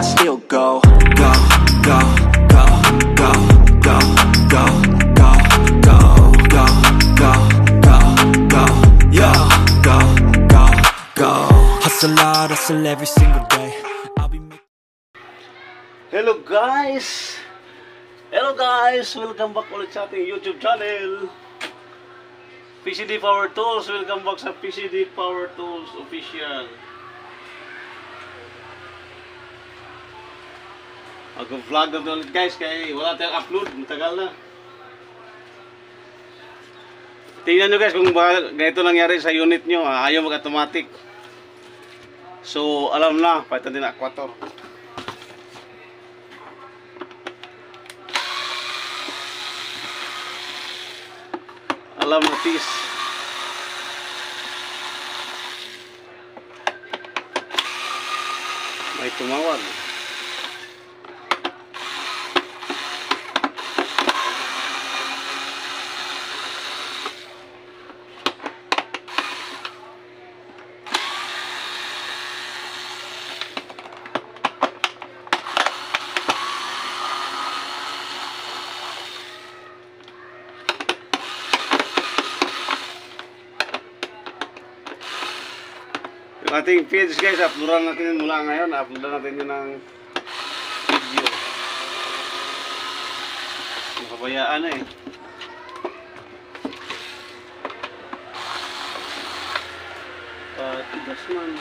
I still go, go, go, go, go, go, go, go, go, go, go, go, go, yo, go, go, go. Hustle hard, hustle every single day. I'll be making... Hello guys! Hello guys! Welcome back ulit sa ating YouTube channel. PCD Power Tools. Welcome back sa PCD Power Tools Official. Mag-vlog na ulit guys kaya wala tayong upload. Matagal na. Tingnan nyo guys kung ganito nangyari sa unit nyo. Ayaw mag-automatic. So alam na. Palitan din na aquator. Alam na tis. May tumawag. Yung ating page guys, uploadan natin yun mula ngayon. Uploadan natin yun ng video. Makabayaan na eh. Tigas man.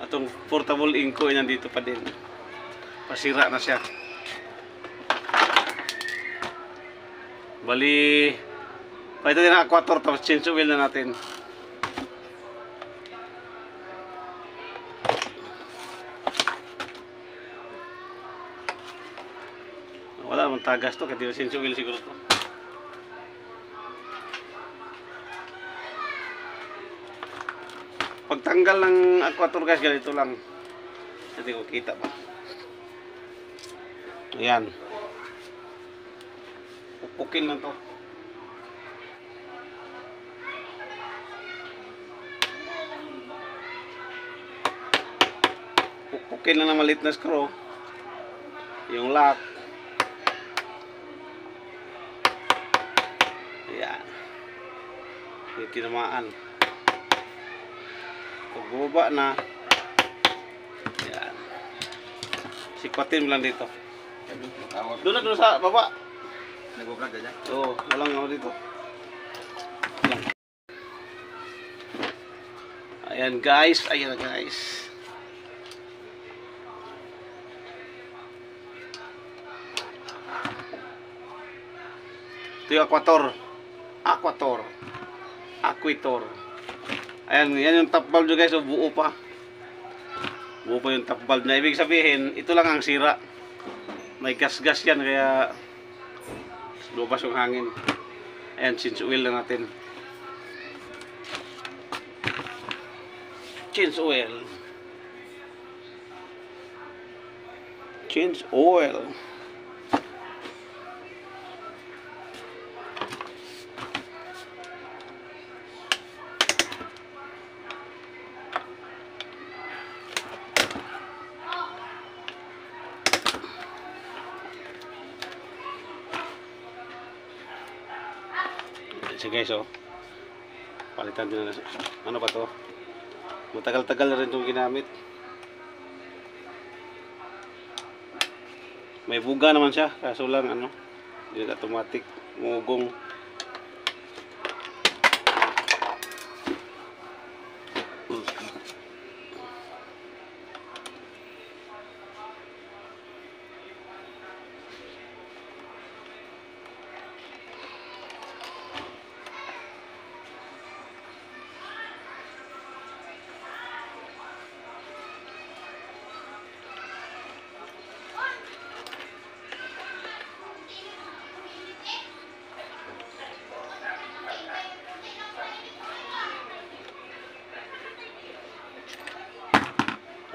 Itong portable inko ay nandito pa din. Pasira na siya. Bali, pwede din ang aquator tapos change oil na natin. Wala mang tagas to, kaya change oil siguro to. Pagtanggal ng aquator guys, ganito lang. Hindi ko kita pa. Ayan. Pupukin lang to. Pupukin lang na maliit na screw. Yung lock. Ayan. Hindi tinamaan. Pag bumaba na, yan. Sikwatin mo lang dito. Doon na sa baba. Nag-vlog ka dyan? Oo, walang ako dito. Ayan guys, ayan guys. Ito yung aquator. Aquator. Ayan, yan yung top valve guys, so buo pa. Buo pa yung top valve na. Ibig sabihin, ito lang ang sira. May gas-gas yan, kaya lumabas yung hangin. Ayan, change oil na natin. Change oil. Change oil. So guys, oh, palitan din na. Ano ba to? Matagal-tagal na rin itong ginamit. May buga naman siya, kaso lang ano, hindi automatic, mugong.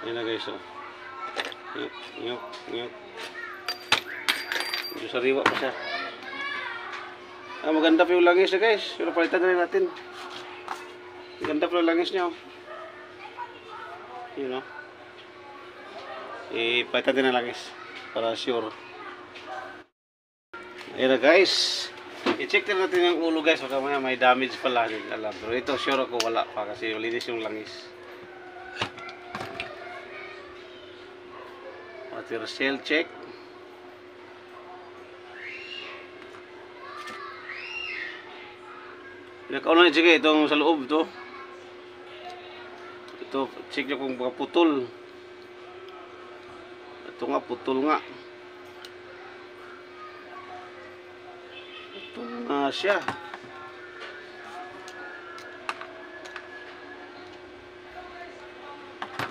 Ayan na guys, oh. Nyuk, nyuk, nyuk. Medyo sariwa pa siya. Maganda pa yung langis niya guys. Pero palitan na rin natin. Maganda pa yung langis niya. Yun o. Ipalitan din ang langis. Para sure. Ayan na guys. I-check din natin yung ulo guys. Baka may damage pala. Alam. Pero ito sure ako wala pa. Kasi malinis yung langis. Water seal check. Pinakauna na check itong sa loob to. Ito check nyo kung baka putol. Ito nga putol nga. Putol nga siya.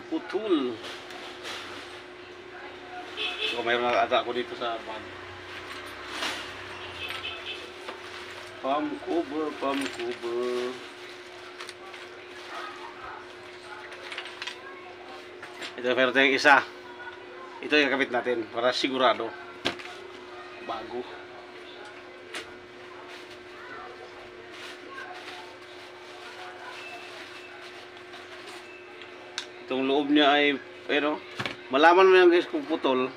Putol. So, mayroon na ata ako dito sa bag. Pump cover, pump cover. Ito meron tayong isa. Ito yung kakabit natin para sigurado. Bago. Itong loob niya ay, pero malaman mo yan guys kung putol.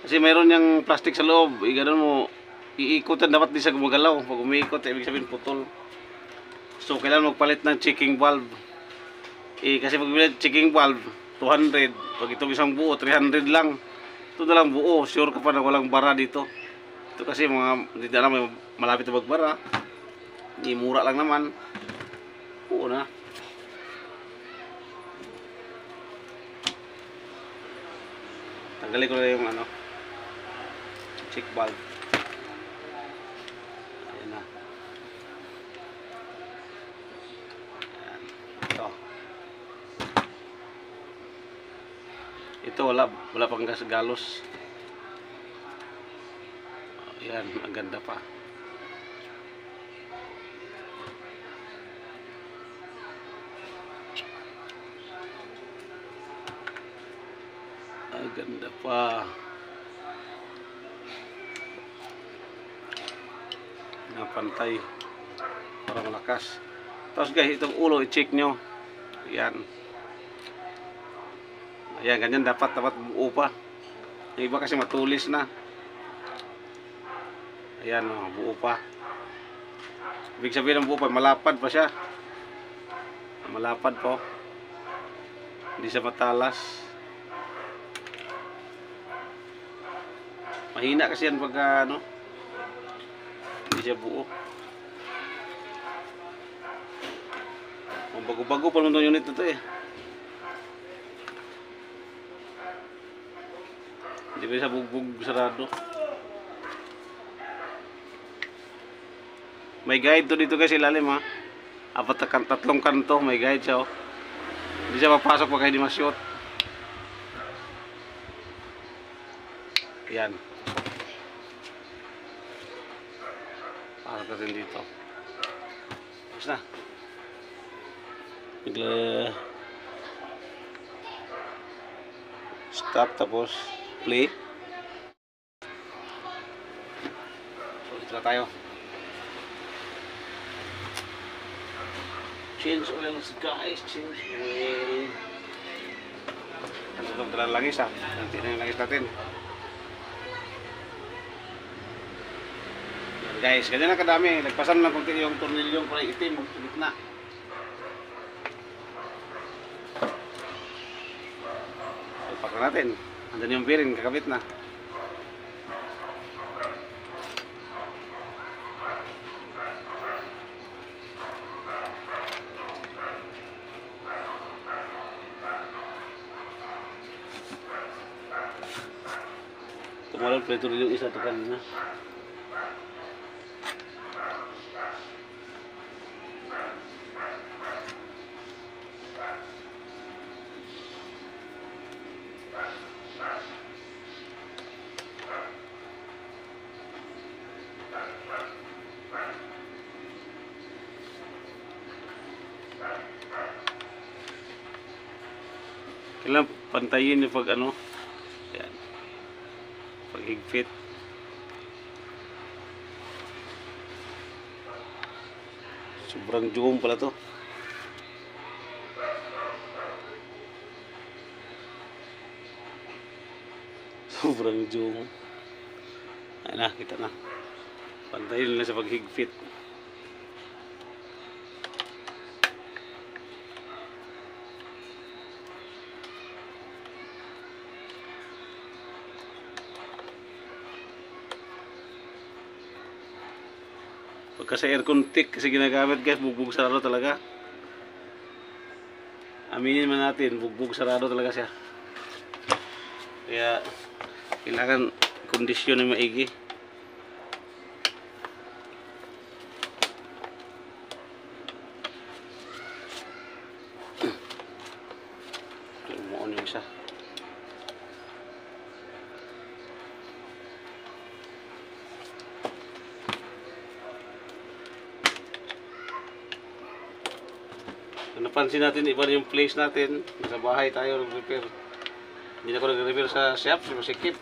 Kasi mayroon yung plastic sa loob, ganun mo, iikutan dapat di siya gumagalaw. Pag umiikot, ibig sabihin putol. So, kailangan magpalit ng checking valve. Kasi pag bilit checking valve, 200. Pag itong isang buo, 300 lang. Ito na lang buo, sure ka pa na walang bara dito. Ito kasi hindi na lang, malapit na magbara. Mura lang naman. Oo na. Tanggalin ko na yung check valve. Ayan na. Ayan. Ito wala pang galos. Ayan, ang ganda pa. Ang ganda pa. Pantay para malakas. Tapos guys, itong ulo i-check nyo. Ayan. Ayan, ganyan dapat buo pa. Yung iba kasi matulis na. Ayan, buo pa. Ibig sabihin ng buo pa, malapad pa siya. Malapad po. Hindi siya matalas. Mahina kasi yan pagka hindi siya buo. Bago-bago pa naman itong unit na ito eh. Hindi pa siya bugbog sarado. May guide to dito guys ilalim ha. Tatlong kanto may guide siya oh. Hindi siya papasok pag hindi ma-shoot. Yan. Pasok natin dito. Tapos na. Bigla stop tapos play. So dito na tayo. Change oils guys, change oil. Ano itong dalang langis ha? Nanti na yung langis natin. Yan guys, ganyan na kadami. Nagpasan lang konti yung tornilyong para itim sa gitna. Ipak na natin. Andun yung bearing, kakabit na. Tumalon pala ito yung isa ito kanina. Kailan pantayin yung pag ano. Yan. Pag higpit. Sobrang jugong pala to. Sobrang jugong. Ayun na, kita na. Pantayin nila sa paghigpit. Pagka sa aircon tick kasi ginagamit guys, bugbog sarado talaga. Aminin man natin, bugbog sarado talaga siya. Kaya kailangan kondisyon na maigi. Umuon yung isa. Napansin natin, iba na yung place natin. Sa bahay tayo nag-repair. Hindi na ako nag-repair sa shop, sa masikip.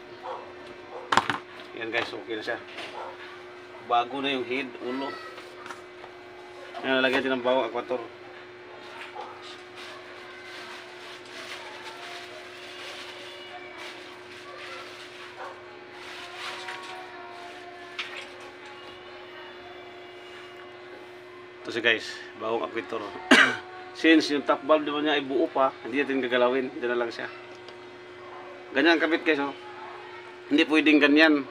Yan guys, okay na siya. Bago na yung head, ulo. Yan, nalagyan din ng bawang aquator. Ito si guys, bawang aquator. Since yung top valve naman niya ay buo pa, hindi natin gagalawin. Diyan na lang siya. Ganyan ang kabit guys, oh. Hindi pwedeng ganyan.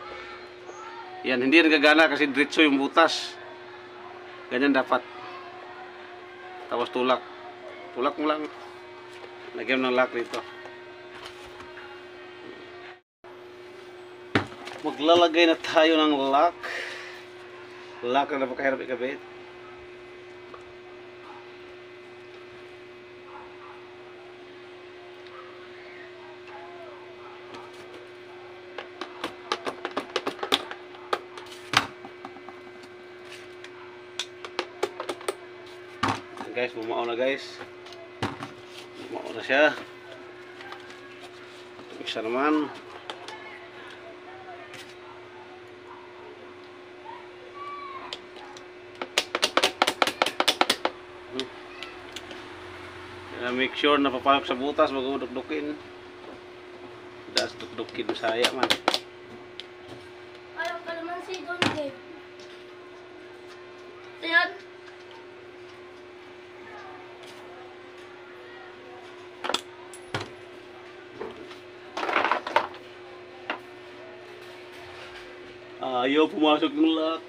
Yan, hindi rin gagana kasi diretso yung butas. Ganyan dapat. Tapos tulak. Tulak mo lang. Lagyan mo ng lock dito. Maglalagay na tayo ng lock. Lock na napakahirap ikabit. Guys, bumao na guys. Bumao na siya. Isa naman. Make sure na papalok sa butas bago dukdukin. Das dukdukin saya man. Ayaw ka naman si Don Dave. Ayan. Ayaw pumasok ng lock.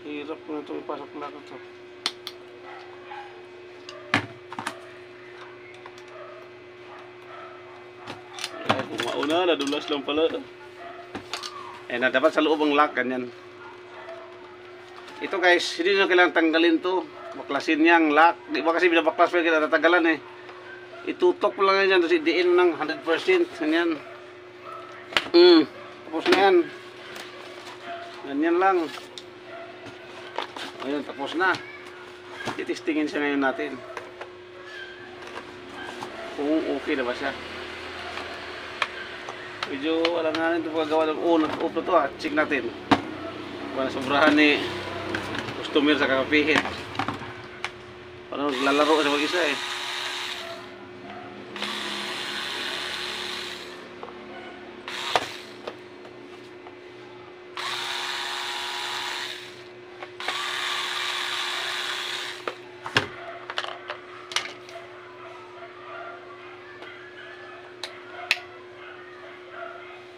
Hirap na ito ipasok lock ito. Ay, pumauna, nadulas lang pala. Eh, na dapat sa loob ang lock, ganyan. Ito guys, hindi na kailangan tanggalin to. Baklasin niya ang lock. Di ba kasi binabaklas pa yung natatagalan eh. Itutok mo lang yan, tapos idiin mo ng 100%. Ganyan. Tapos na yan. Ganyan lang. Ayun, tapos na. Titistingin siya ngayon natin. Kung okay na ba siya. Medyo alam na rin ito paggawa ng off na to ha. Check natin. Para sobrahan ni customer sa kakapihit. Parang lalaro sa mag-isa eh.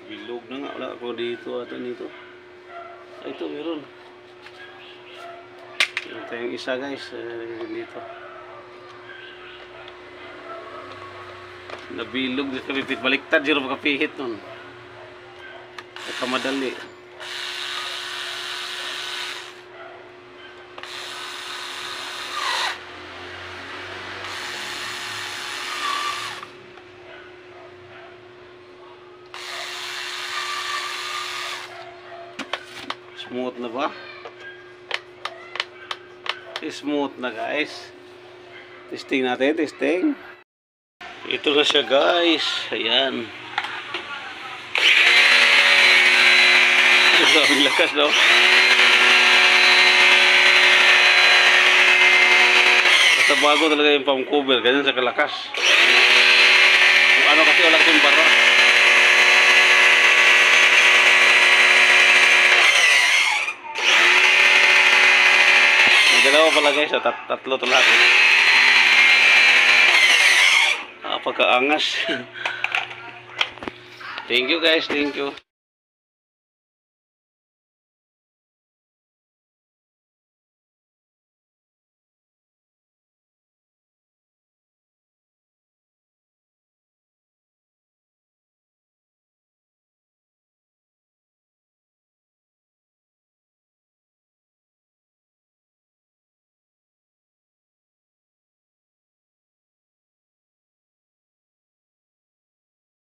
Bilog na nga. Wala ako dito at dito. Ay, ito meron. Ito yung isa guys. Dito. Nabilog. Baliktad. Zero makapihit nun. At kamadali. Smooth na ba? Smooth na guys. Testing natin, testing. Ito na siya guys. Ayan. Ang lakas no? Basta bago talaga yung pump cover. Ganyan sa kalakas. Kung ano kasi wala kasing bara. May dalawa pala guys. Tatlo to lahat. Pagkaangas. Thank you guys. Thank you.